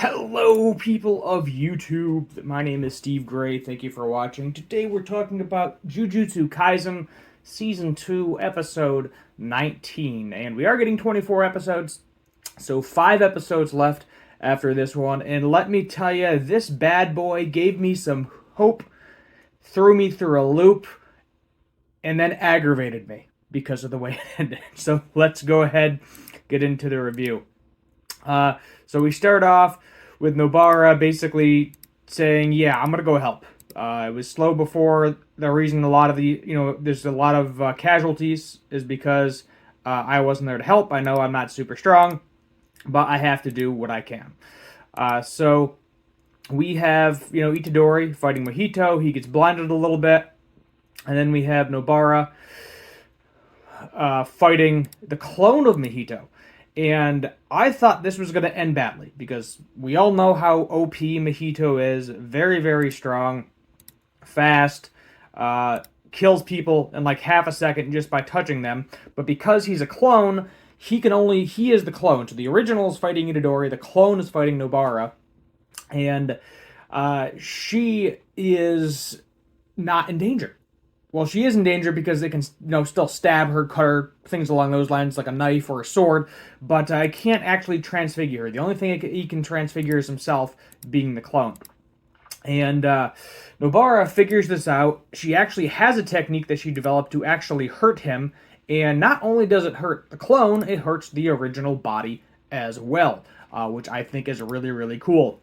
Hello, people of YouTube. My name is Steve Gray. Thank you for watching. Today we're talking about Jujutsu Kaisen Season 2, Episode 19. And we are getting 24 episodes, so 5 episodes left after this one. And let me tell you, this bad boy gave me some hope, threw me through a loop, and then aggravated me because of the way it ended. So let's go ahead, get into the review. So we start off with Nobara basically saying, yeah, I'm going to go help. It was slow before. The reason a lot of there's a lot of casualties is because I wasn't there to help. I know I'm not super strong, but I have to do what I can. So we have, Itadori fighting Mojito. He gets blinded a little bit. And then we have Nobara fighting the clone of Mojito. And I thought this was going to end badly because we all know how OP Mojito is. Very, very strong, fast, kills people in like half a second just by touching them. But because he's a clone, he is the clone. So the original is fighting Itadori, the clone is fighting Nobara. And she is not in danger. Well, she is in danger because they can, still stab her, cut her, things along those lines, like a knife or a sword, but I can't actually transfigure her. The only thing he can transfigure is himself, being the clone. And Nobara figures this out. She actually has a technique that she developed to actually hurt him, and not only does it hurt the clone, it hurts the original body as well, which I think is really, really cool.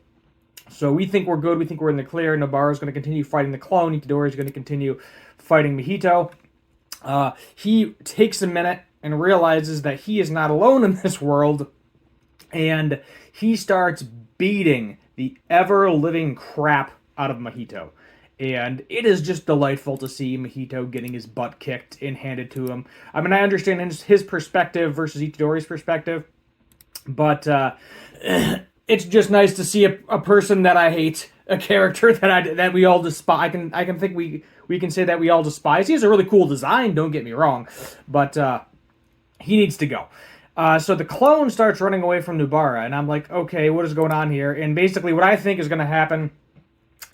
So we think we're good. We think we're in the clear. Nobara is going to continue fighting the clone. Itadori is going to continue fighting Mojito. He takes a minute and realizes that he is not alone in this world. And he starts beating the ever-living crap out of Mojito. And it is just delightful to see Mojito getting his butt kicked and handed to him. I mean, I understand his perspective versus Itadori's perspective. But it's just nice to see a person that I hate, a character that we all despise. I can think we can say that we all despise. He has a really cool design, don't get me wrong, but he needs to go. So the clone starts running away from Nobara, and I'm like, okay, what is going on here? And basically what I think is going to happen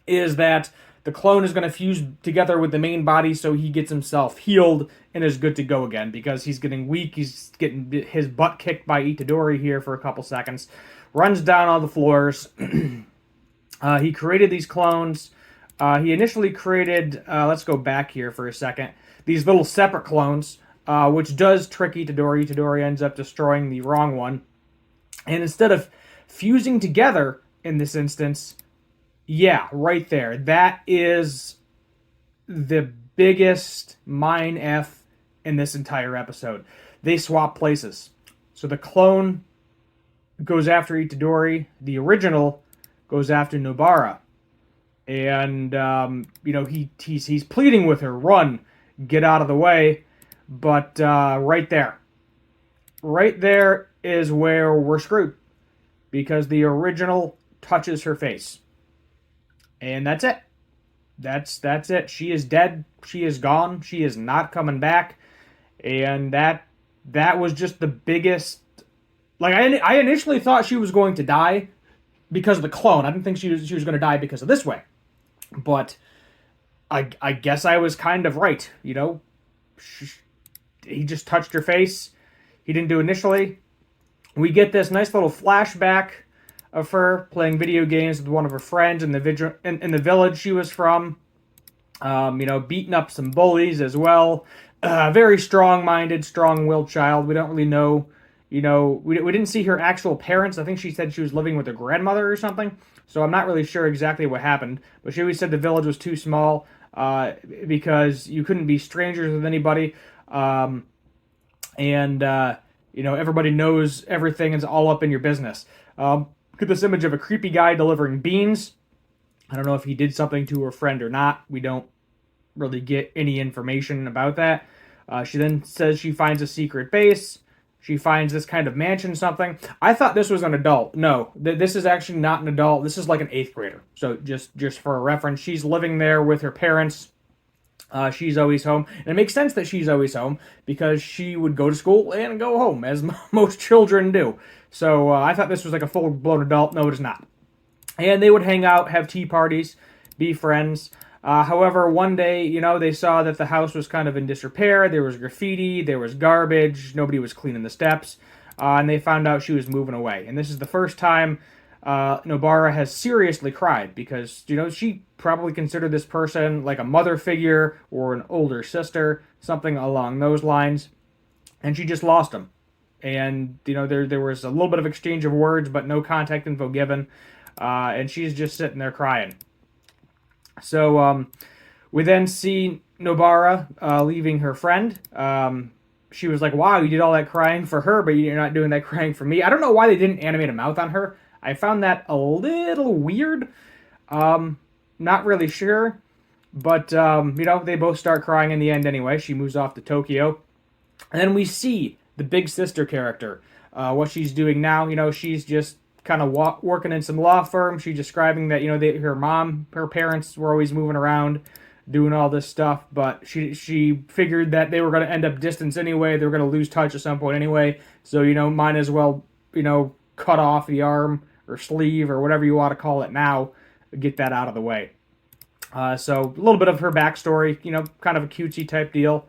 is that the clone is going to fuse together with the main body so he gets himself healed and is good to go again because he's getting weak. He's getting his butt kicked by Itadori here for a couple seconds. Runs down on the floors. He created these clones. He initially created, let's go back here for a second, these little separate clones, which does trick Itadori. Itadori ends up destroying the wrong one. And instead of fusing together in this instance, yeah, right there, that is the biggest mind F in this entire episode. They swap places. So the clone goes after Itadori. The original goes after Nobara. And, he's pleading with her, run, get out of the way. But right there is where we're screwed. Because the original touches her face. And that's it. That's it. She is dead. She is gone. She is not coming back. And that was just the biggest. Like, I initially thought she was going to die because of the clone. I didn't think she was going to die because of this way. But I guess I was kind of right, he just touched her face. He didn't do initially. We get this nice little flashback of her playing video games with one of her friends in the village she was from. Beating up some bullies as well. Very strong-minded, strong-willed child. We don't really know. We didn't see her actual parents. I think she said she was living with her grandmother or something. So I'm not really sure exactly what happened. But she always said the village was too small because you couldn't be strangers with anybody. Everybody knows everything. It's all up in your business. Look at this image of a creepy guy delivering beans. I don't know if he did something to her friend or not. We don't really get any information about that. She then says she finds a secret base. She finds this kind of mansion something. I thought this was an adult. No, this is actually not an adult. This is like an 8th grader. So just for a reference, she's living there with her parents. She's always home. And it makes sense that she's always home because she would go to school and go home, as most children do. So I thought this was like a full-blown adult. No, it is not. and they would hang out, have tea parties, be friends. However, one day, they saw that the house was kind of in disrepair. There was graffiti, there was garbage, nobody was cleaning the steps, and they found out she was moving away. And this is the first time Nobara has seriously cried because, she probably considered this person like a mother figure or an older sister, something along those lines, and she just lost him. And, there was a little bit of exchange of words, but no contact info given, and she's just sitting there crying. So we then see Nobara leaving her friend. She was like, wow, you did all that crying for her, but you're not doing that crying for me. I don't know why they didn't animate a mouth on her. I found that a little weird. Not really sure. But, they both start crying in the end anyway. She moves off to Tokyo. And then we see the big sister character. What she's doing now, she's just kind of working in some law firm. She's describing that her parents were always moving around, doing all this stuff, but she figured that they were going to end up distance anyway. They were going to lose touch at some point anyway. So might as well cut off the arm or sleeve or whatever you want to call it now, get that out of the way. So a little bit of her backstory, kind of a cutesy type deal.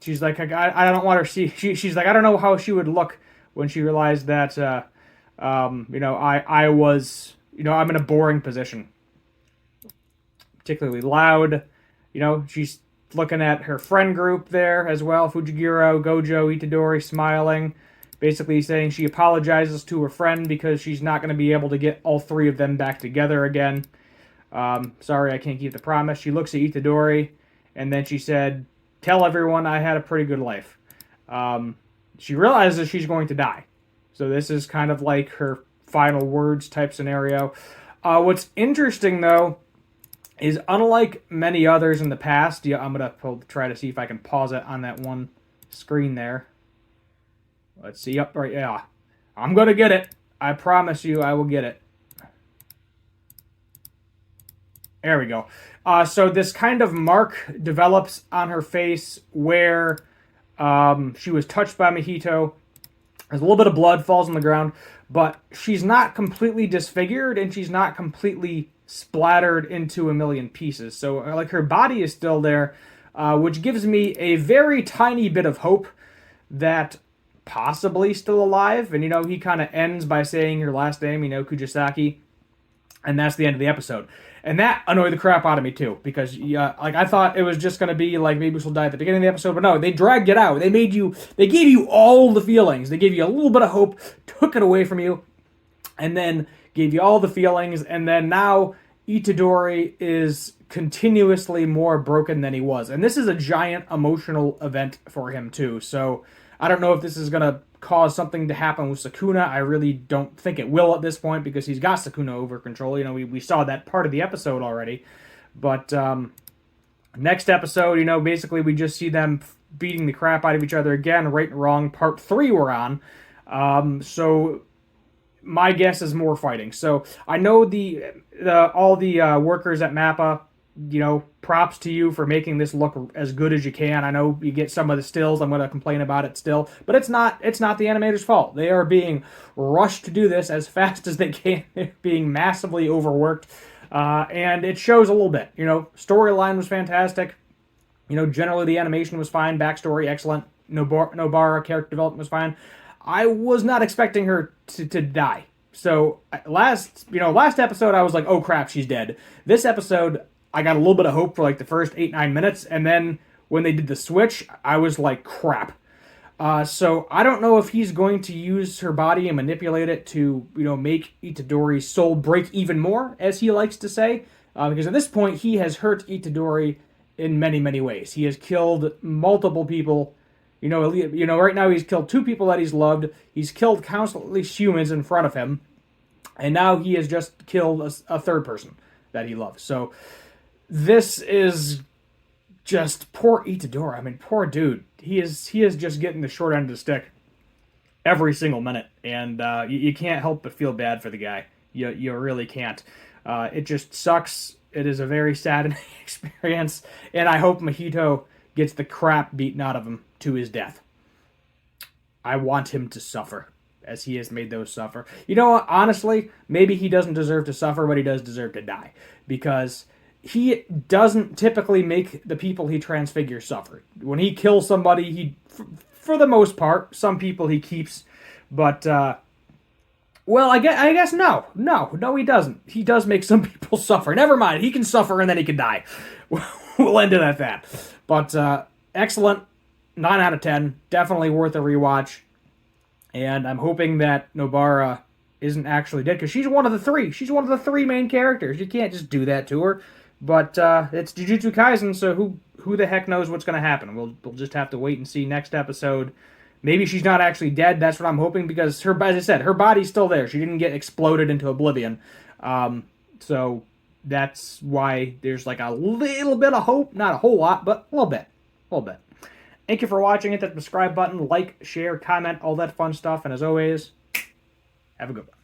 She's like, I don't want her to see. She's like, I don't know how she would look when she realized that, I was, I'm in a boring position. Particularly loud. She's looking at her friend group there as well. Fujiguro, Gojo, Itadori smiling. Basically saying she apologizes to her friend because she's not going to be able to get all three of them back together again. Sorry, I can't keep the promise. She looks at Itadori, and then she said, tell everyone I had a pretty good life. She realizes she's going to die. So this is kind of like her final words type scenario. What's interesting, though, is unlike many others in the past, I'm going to try to see if I can pause it on that one screen there. Let's see. Up right, yeah. I'm going to get it. I promise you I will get it. There we go. So this kind of mark develops on her face where she was touched by Mahito. There's a little bit of blood falls on the ground, but she's not completely disfigured and she's not completely splattered into a million pieces. So like her body is still there, which gives me a very tiny bit of hope that possibly still alive. And he kind of ends by saying her last name, Kujisaki, and that's the end of the episode. And that annoyed the crap out of me too, because I thought it was just going to be like maybe she'll die at the beginning of the episode, but no, they dragged it out. They gave you all the feelings. They gave you a little bit of hope, took it away from you, and then gave you all the feelings, and then now Itadori is continuously more broken than he was. And this is a giant emotional event for him too, so I don't know if this is going to cause something to happen with Sukuna. I really don't think it will at this point because he's got Sukuna over control. We saw that part of the episode already. But next episode, basically we just see them beating the crap out of each other again. Right and wrong, part 3 we're on. So my guess is more fighting. So I know all the workers at Mappa, props to you for making this look as good as you can. I know you get some of the stills. I'm going to complain about it still, but it's not the animators' fault. They are being rushed to do this as fast as they can. They're being massively overworked, and it shows a little bit. Storyline was fantastic. Generally the animation was fine. Backstory excellent. Nobara character development was fine. I was not expecting her to die. So last episode I was like, oh crap, she's dead. This episode I got a little bit of hope for like the first 8-9 minutes, and then when they did the switch, I was like, crap. So I don't know if he's going to use her body and manipulate it to, make Itadori's soul break even more, as he likes to say, because at this point he has hurt Itadori in many, many ways. He has killed multiple people. Right now he's killed 2 people that he's loved. He's killed countless humans in front of him, and now he has just killed a third person that he loves. So this is just poor Itadori. I mean, poor dude. He is just getting the short end of the stick every single minute, and you can't help but feel bad for the guy. You really can't. It just sucks. It is a very saddening experience, and I hope Mahito gets the crap beaten out of him to his death. I want him to suffer. as he has made those suffer. You know what? Honestly, maybe he doesn't deserve to suffer, but he does deserve to die. Because he doesn't typically make the people he transfigures suffer. When he kills somebody, for the most part, some people he keeps. But, well, I guess no. No, he doesn't. He does make some people suffer. Never mind. He can suffer and then he can die. We'll end it at that. But, excellent. 9 out of 10. Definitely worth a rewatch. And I'm hoping that Nobara isn't actually dead, because she's one of the three. She's one of the three main characters. You can't just do that to her. But it's Jujutsu Kaisen, so who the heck knows what's going to happen? We'll just have to wait and see next episode. Maybe she's not actually dead. That's what I'm hoping, because as I said, her body's still there. She didn't get exploded into oblivion. So that's why there's like a little bit of hope. Not a whole lot, but a little bit. A little bit. Thank you for watching. Hit that subscribe button, like, share, comment, all that fun stuff. And as always, have a good one.